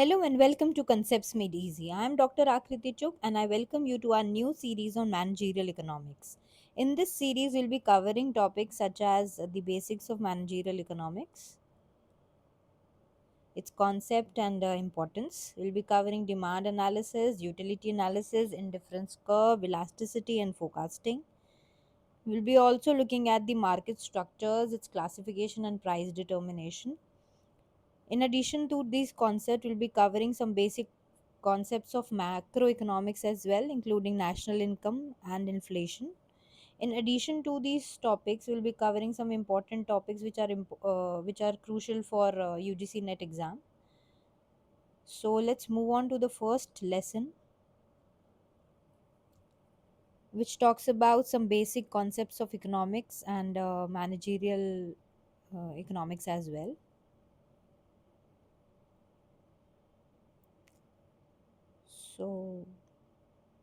Hello and welcome to Concepts Made Easy. I am Dr. Akriti Chuk and I welcome you to our new series on managerial economics. In this series, we'll be covering topics such as the basics of managerial economics, its concept and importance. We'll be covering demand analysis, utility analysis, indifference curve, elasticity, and forecasting. We'll be also looking at the market structures, its classification, and price determination. In addition to these concepts, we'll be covering some basic concepts of macroeconomics as well, including national income and inflation. In addition to these topics, we'll be covering some important topics which are crucial for UGC NET exam. So let's move on to the first lesson, which talks about some basic concepts of economics and managerial economics as well. So,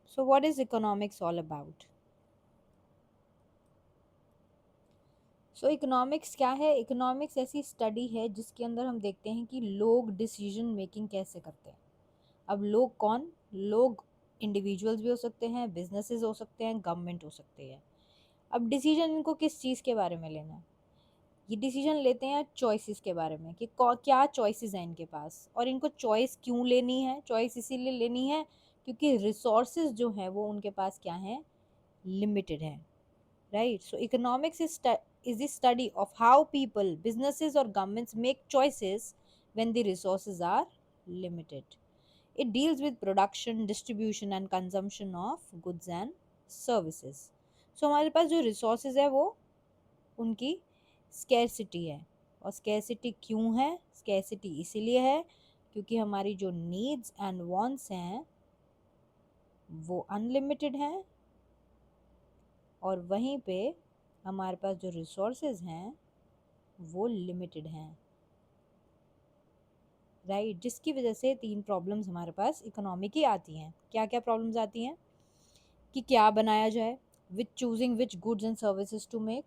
so what is economics all about? So economics क्या है? Economics ऐसी study है जिसके अंदर हम देखते हैं कि लोग डिसीजन मेकिंग कैसे करते हैं। अब लोग कौन? लोग इंडिविजुअल्स भी हो सकते हैं, बिजनेसेस हो सकते हैं, गवर्नमेंट हो सकते हैं। अब डिसीजन इनको किस चीज़ के बारे में लेना है? ये डिसीजन लेते हैं चॉइसेस के बारे में कि क्या चॉइसेस हैं इनके पास और इनको चॉइस क्यों लेनी है। चॉइस इसीलिए लेनी है क्योंकि रिसोर्सेज जो हैं वो उनके पास क्या हैं? लिमिटेड हैं। Right? So, economics is the study of how people, businesses, or governments make choices when the resources are limited. It deals with production, distribution, and consumption of goods and services. So, हमारे पास जो resources है वो उनकी scarcity है। और scarcity क्यों है? Scarcity इसीलिए है क्योंकि हमारी जो needs and wants हैं वो unlimited हैं और वहीं पे हमारे पास जो रिसोर्सेज हैं वो लिमिटेड हैं। राइट? जिसकी वजह से तीन प्रॉब्लम्स हमारे पास इकोनॉमी की आती हैं। क्या क्या प्रॉब्लम्स आती हैं? कि क्या बनाया जाए, which choosing which goods and services to make,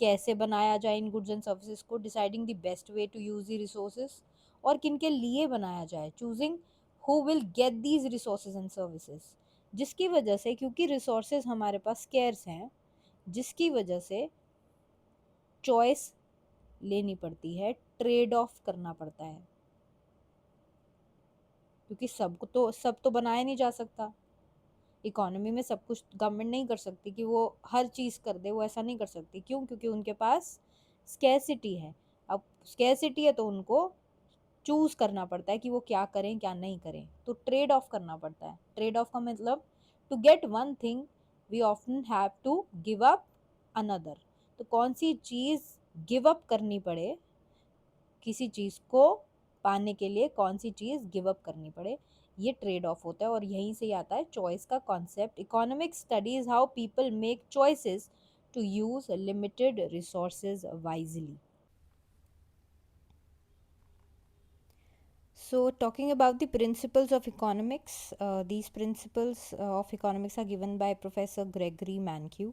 कैसे बनाया जाए इन गुड्स एंड सर्विसेज को, deciding the best way to use the resources और किन के लिए बनाया जाए, choosing who will get these resources and services. जिसकी वजह से, क्योंकि रिसोर्सेज हमारे पास स्केर्स हैं, जिसकी वजह से चॉइस लेनी पड़ती है, ट्रेड ऑफ करना पड़ता है, क्योंकि सब तो बनाया नहीं जा सकता। इकोनॉमी में सब कुछ गवर्नमेंट नहीं कर सकती कि वो हर चीज़ कर दे, वो ऐसा नहीं कर सकती। क्यों? क्योंकि उनके पास स्कैसिटी है। अब स्कैसिटी है तो उनको चूज करना पड़ता है कि वो क्या करें क्या नहीं करें, तो ट्रेड ऑफ करना पड़ता है। ट्रेड ऑफ का मतलब to get one thing we often have to give up another. तो कौन सी चीज़ गिव अप करनी पड़े, किसी चीज़ को पाने के लिए कौन सी चीज़ गिव अप करनी पड़े, ये ट्रेड ऑफ होता है। और यहीं से ही आता है चॉइस का concept. Economic studies how people make choices to use limited resources wisely. So, talking about the principles of economics, these principles of economics are given by Professor Gregory Mankiw.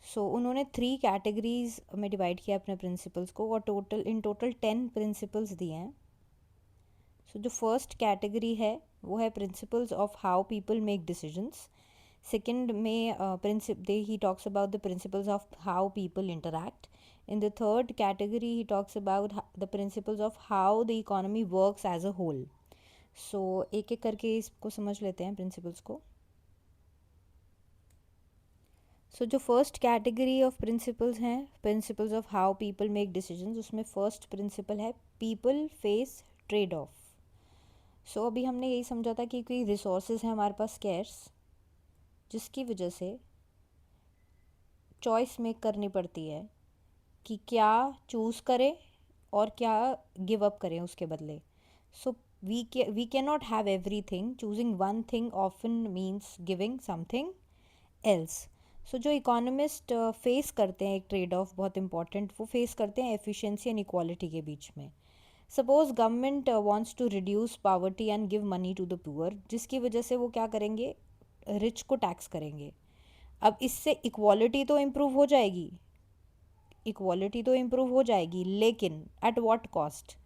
सो उन्होंने three categories में divide किया अपने principles को और total 10 principles दिए हैं। सो जो first category है वो है principles of how people make decisions. Second में he talks about the principles of how people interact. In the third category he talks about the principles of how the economy works as a whole. So एक एक करके इसको समझ लेते हैं principles को। सो जो फर्स्ट कैटेगरी ऑफ प्रिंसिपल्स हैं, principles of how people make decisions, उसमें फर्स्ट प्रिंसिपल है पीपल फेस ट्रेड ऑफ। सो अभी हमने यही समझा था कि कोई रिसोर्सेज हैं हमारे पास स्केर्स, जिसकी वजह से चॉइस मेक करनी पड़ती है कि क्या चूज़ करें और क्या गिव अप करें उसके बदले। So we can not have everything. Choosing one thing often means giving something else. So जो इकोनॉमिस्ट फेस करते हैं एक ट्रेड ऑफ बहुत इंपॉर्टेंट, वो फेस करते हैं एफिशिएंसी एंड इक्वालिटी के बीच में। Suppose government wants to reduce poverty and give money to the poor, जिसकी वजह से वो क्या करेंगे? रिच को टैक्स करेंगे। अब इससे इक्वालिटी तो इम्प्रूव हो जाएगी, इक्वालिटी तो इम्प्रूव हो जाएगी, लेकिन एट व्हाट कॉस्ट?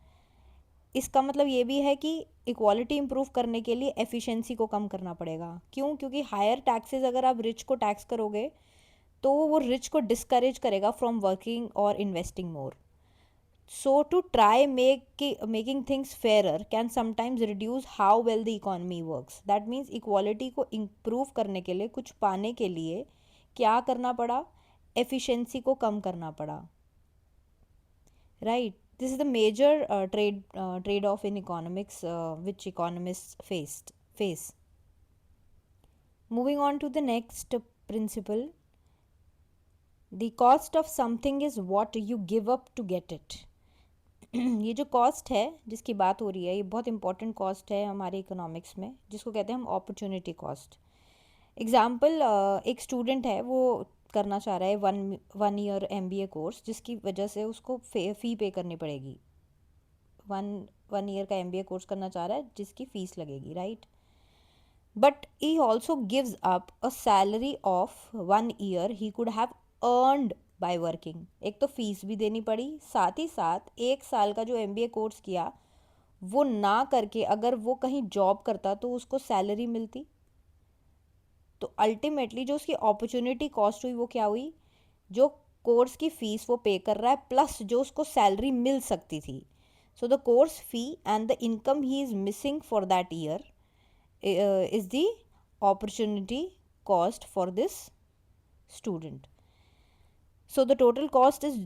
इसका मतलब ये भी है कि इक्वालिटी इम्प्रूव करने के लिए एफिशिएंसी को कम करना पड़ेगा। क्यों? क्योंकि हायर टैक्सेस अगर आप रिच को टैक्स करोगे तो वो रिच को डिस्करेज करेगा फ्रॉम वर्किंग और investing more. So to try making things fairer can sometimes reduce how well the economy works. That means equality को improve करने के लिए, कुछ पाने के लिए क्या करना पड़ा? Efficiency को कम करना पड़ा, right? This is the major trade off in economics which economists face. Moving on to the next principle, the cost of something is what you give up to get it. ये जो cost है जिसकी बात हो रही है, ये बहुत इंपॉर्टेंट कॉस्ट है हमारे इकोनॉमिक्स में, जिसको कहते हैं हम अपॉर्चुनिटी कॉस्ट। एग्जाम्पल, एक स्टूडेंट है, वो करना चाह रहा है वन ईयर MBA कोर्स, जिसकी वजह से उसको फ़ी पे करनी पड़ेगी। वन ईयर का MBA कोर्स करना चाह रहा है जिसकी फ़ीस लगेगी, right? But he also gives up a salary of 1 year he could have earned by working. एक तो फीस भी देनी पड़ी, साथ ही साथ 1 साल का जो MBA कोर्स किया वो ना करके अगर वो कहीं जॉब करता तो उसको सैलरी मिलती। तो अल्टीमेटली जो उसकी अपॉर्चुनिटी कॉस्ट हुई वो क्या हुई? जो कोर्स की फ़ीस वो पे कर रहा है प्लस जो उसको सैलरी मिल सकती थी। So the course fee and the income he is missing for that year is the opportunity cost for this student. So the total cost is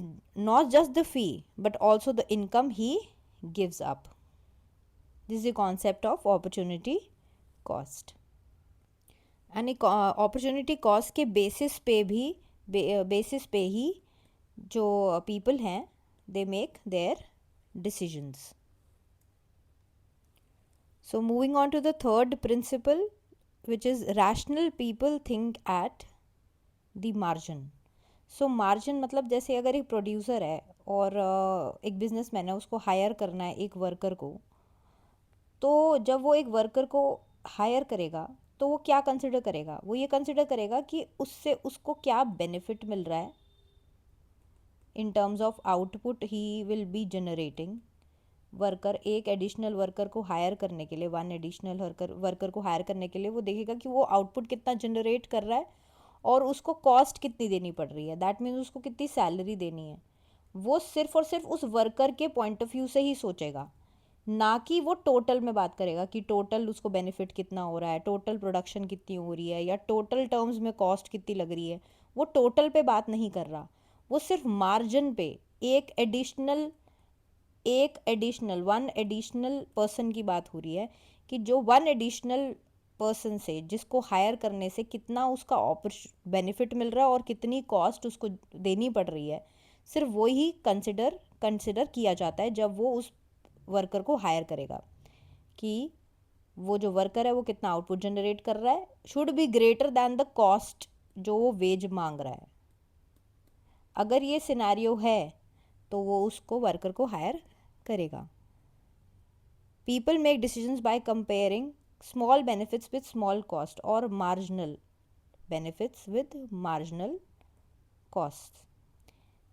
not just the fee but also the income he gives up. This is the concept of opportunity cost. And opportunity cost के basis पे ही जो people हैं they make their decisions. So moving on to the third principle, which is rational people think at the margin. So margin मतलब जैसे अगर एक producer है और एक बिजनेसमैन है, उसको हायर करना है एक वर्कर को, तो जब वो एक वर्कर को हायर करेगा तो वो क्या कंसिडर करेगा? वो ये कंसिडर करेगा कि उससे उसको क्या बेनिफिट मिल रहा है in terms of output he will be generating. Worker, एक एडिशनल वर्कर को हायर करने के लिए, वन एडिशनल वर्कर को हायर करने के लिए वो देखेगा कि वो आउटपुट कितना जनरेट कर रहा है और उसको कॉस्ट कितनी देनी पड़ रही है, दैट मीन्स उसको कितनी सैलरी देनी है। वो सिर्फ और सिर्फ उस वर्कर के पॉइंट ऑफ व्यू से ही सोचेगा, ना कि वो टोटल में बात करेगा कि टोटल उसको बेनिफिट कितना हो रहा है, टोटल प्रोडक्शन कितनी हो रही है, या टोटल टर्म्स में कॉस्ट कितनी लग रही है। वो टोटल पे बात नहीं कर रहा, वो सिर्फ मार्जिन पे वन एडिशनल पर्सन की बात हो रही है कि जो वन एडिशनल पर्सन से, जिसको हायर करने से कितना उसका बेनिफिट मिल रहा है और कितनी कॉस्ट उसको देनी पड़ रही है, सिर्फ वो ही कंसिडर किया जाता है जब वो उस वर्कर को हायर करेगा कि वो जो वर्कर है वो कितना आउटपुट जनरेट कर रहा है, should be greater than the cost जो वो वेज मांग रहा है। अगर ये सिनेरियो है तो वो उसको वर्कर को हायर करेगा। People make decisions by comparing small benefits with small cost or marginal benefits with marginal costs.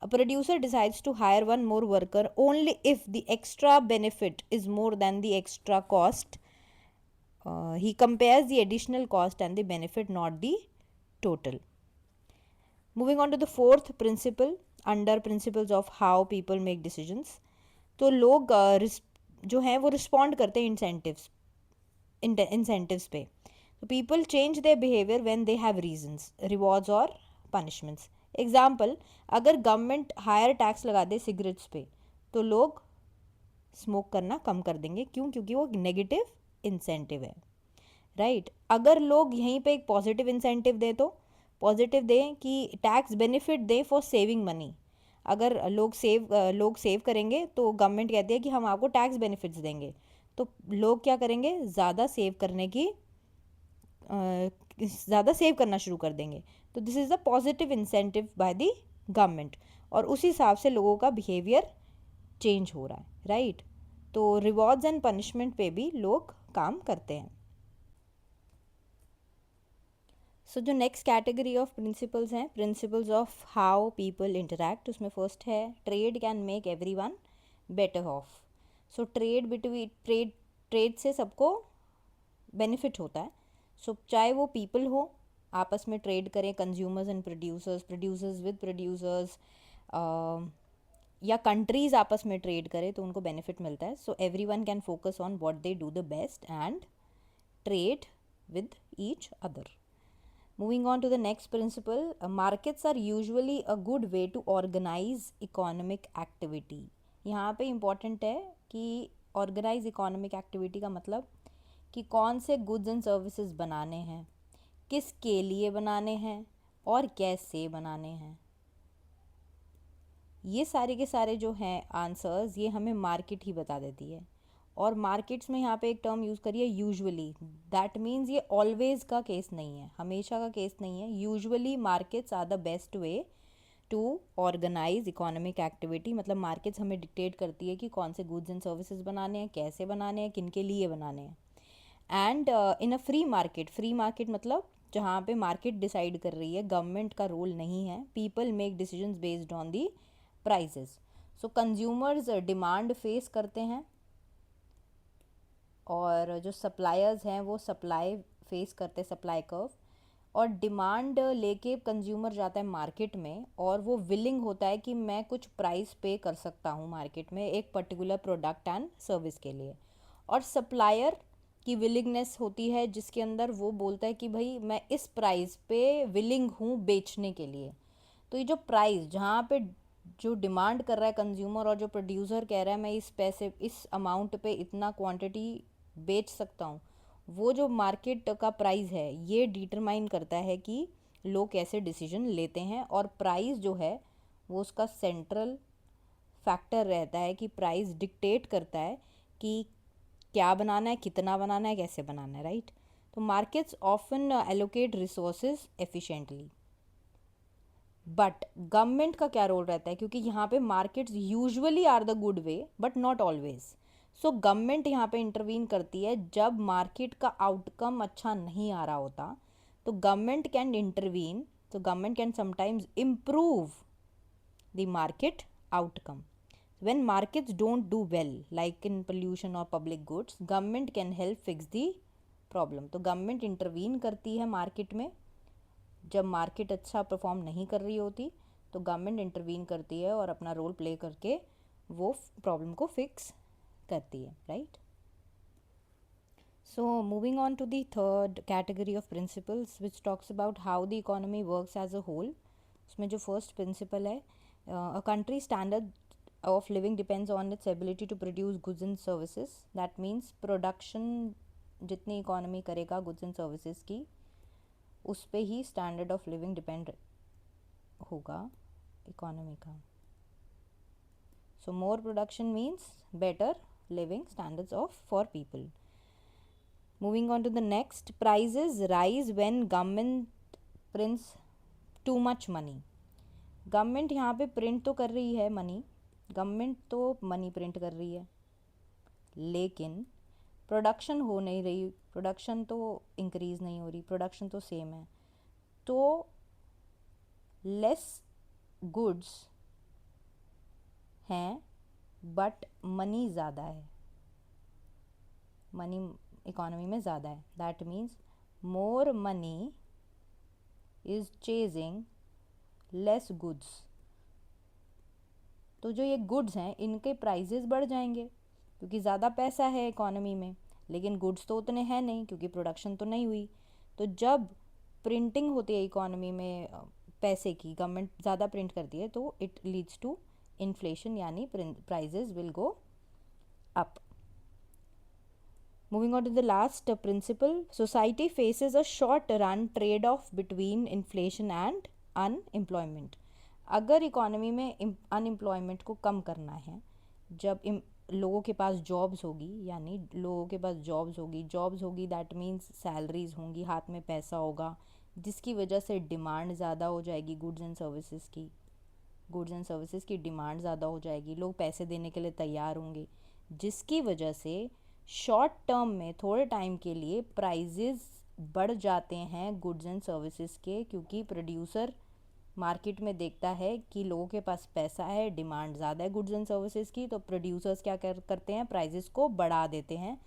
A producer decides to hire one more worker only if the extra benefit is more than the extra cost. He compares the additional cost and the benefit, not the total. Moving on to the fourth principle under principles of how people make decisions. तो लोग जो हैं वो respond करते हैं incentives पे। तो people change their behaviour when they have reasons, rewards और पनिशमेंट्स। एग्जाम्पल, अगर गवर्नमेंट हायर टैक्स लगा दे सिगरेट्स पे तो लोग स्मोक करना कम कर देंगे। क्यों? क्योंकि वो नेगेटिव इंसेंटिव है, राइट? अगर लोग यहीं पे एक पॉजिटिव इंसेंटिव दें, तो पॉजिटिव दें कि टैक्स बेनिफिट दें फॉर सेविंग मनी। अगर लोग सेव करेंगे तो गवर्नमेंट कहती है कि हम आपको टैक्स बेनिफिट्स देंगे, तो लोग क्या करेंगे? ज़्यादा सेव करना शुरू कर देंगे। तो this is the positive incentive by the government, और उस हिसाब से लोगों का बिहेवियर चेंज हो रहा है, राइट? तो रिवॉर्ड्स एंड पनिशमेंट पे भी लोग काम करते हैं। सो जो नेक्स्ट कैटेगरी ऑफ प्रिंसिपल्स हैं, principles of how people interact, उसमें फर्स्ट है trade can make everyone better of. So trade से सबको बेनिफिट होता है. सो चाहे वो पीपल हो, आपस में ट्रेड करें, consumers and producers, producers with producers, या कंट्रीज आपस में ट्रेड करें तो उनको बेनिफिट मिलता है. So every one can focus on what they do the best and trade with each other. Moving on to the next principle, markets are usually a good way to organize economic activity. यहाँ पे important है कि organize economic activity का मतलब कि कौन से goods and services बनाने हैं, किसके लिए बनाने हैं और कैसे बनाने हैं. ये सारे के सारे जो हैं आंसर्स ये हमें मार्केट ही बता देती है. और मार्केट्स में यहाँ पे एक टर्म यूज़ करिए यूजुअली. दैट मीन्स ये ऑलवेज का केस नहीं है, हमेशा का केस नहीं है. Usually markets are the best way to organise economic activity. मतलब मार्केट्स हमें डिक्टेट करती है कि कौन से गुड्स एंड सर्विसेज बनाने हैं, कैसे बनाने हैं, किन के लिए बनाने हैं. And in a free market मतलब जहाँ पे मार्केट डिसाइड कर रही है, गवर्नमेंट का रोल नहीं है. People make decisions based on the prices. So consumers demand face करते हैं और जो सप्लायर्स हैं वो सप्लाई फेस करते हैं, सप्लाई कर्व. और डिमांड लेके कंज्यूमर जाता है मार्केट में और वो विलिंग होता है कि मैं कुछ प्राइस पे कर सकता हूँ मार्केट में एक पर्टिकुलर प्रोडक्ट एंड सर्विस के लिए. और सप्लायर की विलिंगनेस होती है जिसके अंदर वो बोलता है कि भाई मैं इस प्राइस पे विलिंग हूँ बेचने के लिए. तो ये जो प्राइस जहाँ पे जो डिमांड कर रहा है कंज्यूमर और जो प्रोड्यूसर कह रहा है मैं इस पैसे इस अमाउंट पे इतना क्वांटिटी बेच सकता हूँ, वो जो मार्केट का प्राइस है ये डिटरमाइन करता है कि लोग कैसे डिसीजन लेते हैं. और प्राइस जो है वो उसका सेंट्रल फैक्टर रहता है कि प्राइस डिक्टेट करता है कि क्या बनाना है, कितना बनाना है, कैसे बनाना है. राइट. तो markets often allocate resources efficiently. But government का क्या रोल रहता है, क्योंकि यहाँ पे markets usually are the good way but not always. So government यहाँ पे इंटरवीन करती है जब मार्केट का आउटकम अच्छा नहीं आ रहा होता. तो गवर्नमेंट कैन इंटरवीन. तो government can sometimes improve the market outcome. When markets don't do well, like in pollution or public goods, government can help fix the problem. तो गवर्नमेंट इंटरवीन करती है मार्केट में. जब मार्केट अच्छा perform नहीं कर रही होती तो गवर्नमेंट इंटरवीन करती है और अपना रोल प्ले करके वो प्रॉब्लम को फिक्स करती है. Right. So moving on to the third category of principles which talks about how the economy works as a whole. उसमें जो फर्स्ट प्रिंसिपल है, a country standard of living depends on its ability to produce goods and services. That means production जितनी economy करेगा goods and services की उस पे ही standard of living depend होगा इकोनॉमी का. So more production means better living standards of for people. Moving on to the next, prices rise when government prints too much money. Government यहाँ पे print तो कर रही है मनी, गवर्नमेंट तो money print कर रही है, लेकिन प्रोडक्शन हो नहीं रही, प्रोडक्शन तो इंक्रीज़ नहीं हो रही, प्रोडक्शन तो सेम है. तो लेस गुड्स हैं बट मनी ज़्यादा है, मनी इकोनॉमी में ज़्यादा है. That means more money is chasing less goods. तो जो ये गुड्स हैं इनके प्राइजेस बढ़ जाएंगे क्योंकि ज़्यादा पैसा है इकोनॉमी में, लेकिन गुड्स तो उतने हैं नहीं क्योंकि प्रोडक्शन तो नहीं हुई. तो जब प्रिंटिंग होती है इकोनॉमी में पैसे की, गवर्नमेंट ज़्यादा प्रिंट करती है तो इट लीड्स टू इन्फ्लेशन, यानी prices will go up. Moving on to the last principle, society faces a short run trade off between inflation and unemployment. अगर इकोनॉमी में अनएम्प्लॉयमेंट को कम करना है, जब लोगों के पास जॉब्स होगी, यानी लोगों के पास जॉब्स होगी दैट मीन्स सैलरीज होंगी, हाथ में पैसा होगा, जिसकी वजह से डिमांड ज़्यादा हो जाएगी गुड्स एंड सर्विसेज की डिमांड ज़्यादा हो जाएगी, लोग पैसे देने के लिए तैयार होंगे, जिसकी वजह से शॉर्ट टर्म में थोड़े टाइम के लिए प्राइजेस बढ़ जाते हैं गुड्स एंड सर्विसेज के, क्योंकि प्रोड्यूसर मार्केट में देखता है कि लोगों के पास पैसा है, डिमांड ज़्यादा है गुड्स एंड सर्विसेज की, तो प्रोड्यूसर्स क्या करते हैं, प्राइजेस को बढ़ा देते हैं,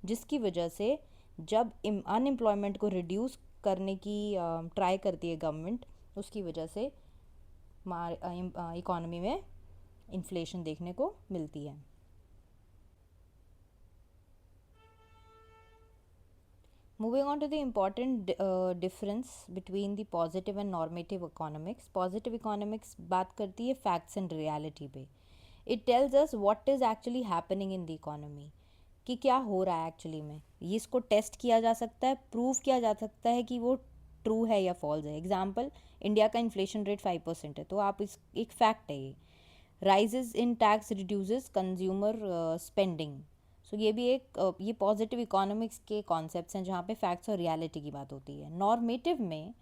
जिसकी वजह से जब अनएम्प्लॉयमेंट को रिड्यूस करने की ट्राई करती है गवर्नमेंट, उसकी वजह से इकॉनमी में इन्फ्लेशन देखने को मिलती है। Moving on to the important difference between the positive and normative economics. Positive economics बात करती है facts and reality पे. It tells us what is actually happening in the economy. कि क्या हो रहा है एक्चुअली में, ये इसको टेस्ट किया जा सकता है, प्रूव किया जा सकता है कि वो ट्रू है या फॉल्स है। एग्जाम्पल, इंडिया का इन्फ्लेशन रेट 5% है, तो आप इस एक फैक्ट है ये। Raises in tax reduces consumer spending. So ये भी एक ये पॉजिटिव इकोनॉमिक्स के कॉन्सेप्ट्स हैं जहाँ पे फैक्ट्स और रियलिटी की बात होती है। नॉर्मेटिव में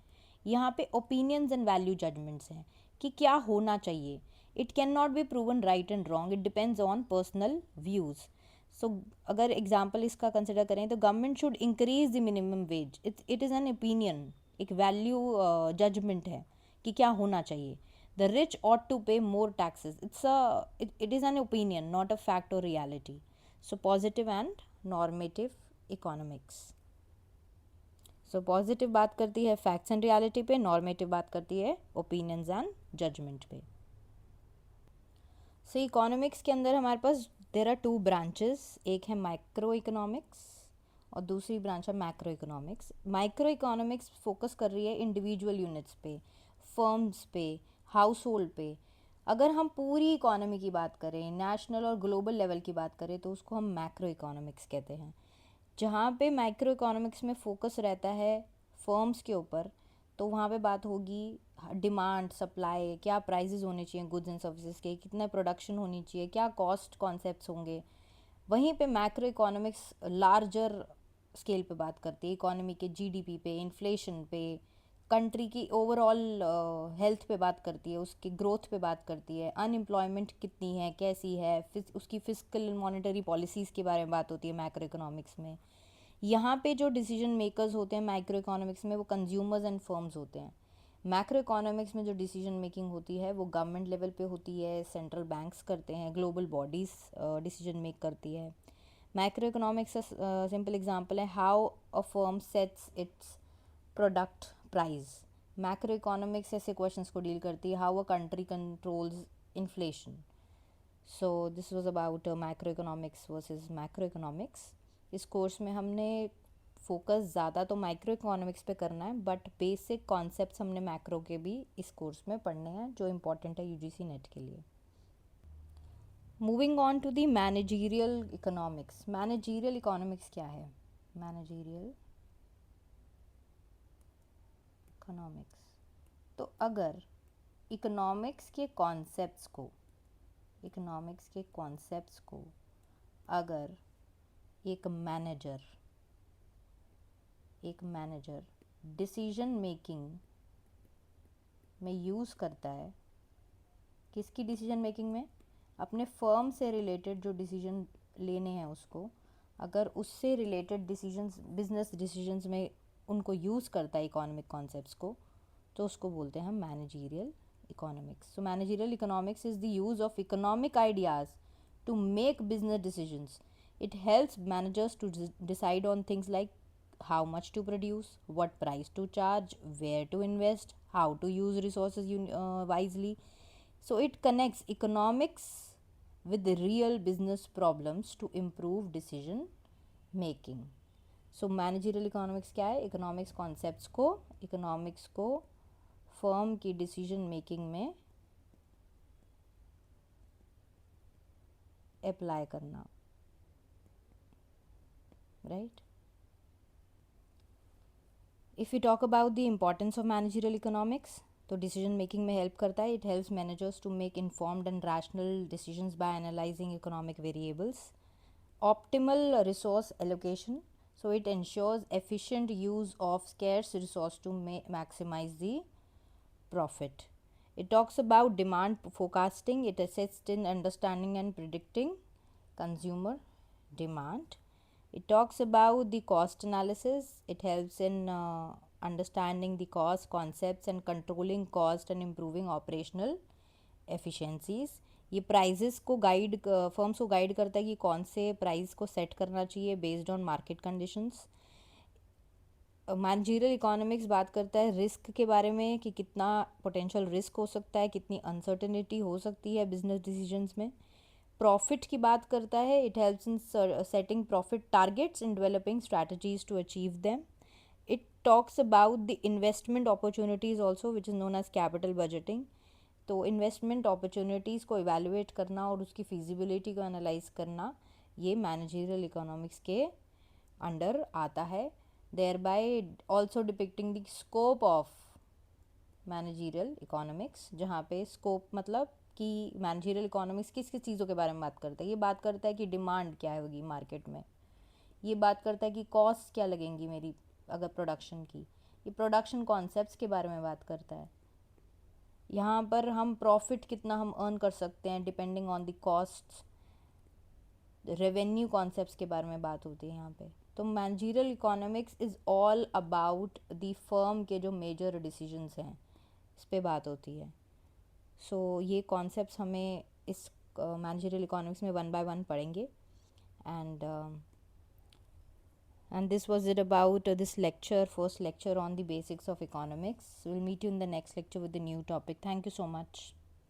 यहाँ पे ओपिनियंस एंड वैल्यू जजमेंट्स हैं कि क्या होना चाहिए। It can not be proven right and wrong, it depends on personal views. So अगर एग्जाम्पल इसका कंसिडर करें तो government should increase the minimum wage, it is an opinion, एक वैल्यू जजमेंट है कि क्या होना चाहिए। The rich ought to pay more taxes, it is an opinion, not a fact or reality. So positive and normative economics. So positive बात करती है facts and reality पे, normative बात करती है opinions and judgment पे। So economics के अंदर हमारे पास there are two branches, एक है माइक्रो इकोनॉमिक्स और दूसरी ब्रांच है macro economics. Micro economics focus कर रही है इंडिविजुअल यूनिट्स पे, फर्म्स पे, हाउस होल्ड पे। अगर हम पूरी इकोनॉमी की बात करें, नेशनल और ग्लोबल लेवल की बात करें, तो उसको हम मैक्रो इकोनॉमिक्स कहते हैं। जहाँ पे माइक्रो इकोनॉमिक्स में फोकस रहता है फर्म्स के ऊपर, तो वहाँ पे बात होगी डिमांड, सप्लाई, क्या प्राइजेस होने चाहिए गुड्स एंड सर्विसेज के, कितना प्रोडक्शन होनी चाहिए, क्या कॉस्ट कॉन्सेप्ट्स होंगे। वहीं पे मैक्रो इकोनॉमिक्स लार्जर स्केल पे बात करती है, इकोनॉमी के जीडीपी पे, इन्फ्लेशन पे, कंट्री की ओवरऑल हेल्थ पे बात करती है, उसकी ग्रोथ पे बात करती है, अनएम्प्लॉयमेंट कितनी है, कैसी है, उसकी फिजिकल मॉनेटरी पॉलिसीज़ के बारे में बात होती है मैक्रो इकोनॉमिक्स में। यहाँ पे जो डिसीजन मेकर्स होते हैं माइक्रो इकोनॉमिक्स में, वो कंज्यूमर्स एंड फर्म्स होते हैं। मैक्रो इकोनॉमिक्स में जो डिसीजन मेकिंग होती है वो गवर्नमेंट लेवल पे होती है, सेंट्रल बैंक्स करते हैं, ग्लोबल बॉडीज़ डिसीजन मेक करती है। मैक्रो इकोनॉमिक्स का सिंपल एग्जांपल है how a firm sets it's product price. Macro economics ऐसे क्वेश्चंस को डील करती है, how a country controls inflation. So this was about macro economics versus macro economics. इस course में हमने फोकस ज़्यादा तो माइक्रो इकोनॉमिक्स पे करना है, बट बेसिक कॉन्सेप्ट्स हमने मैक्रो के भी इस कोर्स में पढ़ने हैं जो इम्पोर्टेंट है यूजीसी नेट के लिए। Moving on to the managerial economics. Managerial economics क्या है? मैनेजरियल इकोनॉमिक्स, तो अगर इकोनॉमिक्स के कॉन्सेप्ट्स को अगर एक मैनेजर डिसीजन मेकिंग में यूज़ करता है, किसकी डिसीजन मेकिंग में? अपने फर्म से रिलेटेड जो डिसीजन लेने हैं उसको, अगर उससे रिलेटेड डिसीजंस, बिजनेस डिसीजंस में उनको यूज़ करता है इकोनॉमिक कॉन्सेप्ट्स को, तो उसको बोलते हैं managerial economics. So managerial economics is the use of economic ideas to make business decisions. It helps managers to decide on things like how much to produce, what price to charge, where to invest, how to use resources wisely. So it connects economics with the real business problems to improve decision making. So managerial economics क्या है? Economics को firm की decision making में apply करना, right? If you talk about the importance of managerial economics, तो decision making में help करता है। It helps managers to make informed and rational decisions by analysing economic variables. Optimal resource allocation, so it ensures efficient use of scarce resource to maximize the profit. It talks about demand forecasting, it assists in understanding and predicting consumer demand. It talks about the cost analysis, it helps in understanding the cost concepts and controlling cost and improving operational efficiencies. ये prices को guide firms को guide करता है कि कौन से price को set करना चाहिए based on market conditions. Managerial economics बात करता है रिस्क के बारे में कि कितना पोटेंशियल रिस्क हो सकता है, कितनी अनसर्टेनिटी हो सकती है बिजनेस डिसीजंस में। प्रॉफिट की बात करता है, it helps in setting profit targets and developing strategies to achieve them. It talks about the investment opportunities also which is known as capital budgeting. तो इन्वेस्टमेंट अपॉर्चुनिटीज़ को इवेलुएट करना और उसकी फिजिबिलिटी को एनालाइज करना, ये मैनेजरियल इकोनॉमिक्स के under आता है। thereby also depicting the scope of managerial economics, जहाँ पे स्कोप मतलब कि मैनेजरियल इकोनॉमिक्स किस किस चीज़ों के बारे में बात करता है। ये बात करता है कि डिमांड क्या होगी मार्केट में, ये बात करता है कि कॉस्ट क्या लगेंगी मेरी अगर प्रोडक्शन की, ये प्रोडक्शन कॉन्सेप्ट्स के बारे में बात करता है। यहाँ पर हम प्रॉफिट कितना हम अर्न कर सकते हैं depending on the cost, revenue concepts के बारे में बात होती है यहाँ पे। तो managerial economics is all about the firm के जो मेजर डिसीजंस हैं इस पे बात होती है। सो ये कॉन्सेप्ट्स हमें इस मैनेजरियल इकोनॉमिक्स में वन बाय वन पढ़ेंगे। And this was it about this lecture, first lecture on the basics of economics. We'll meet you in the next lecture with a new topic. Thank you so much.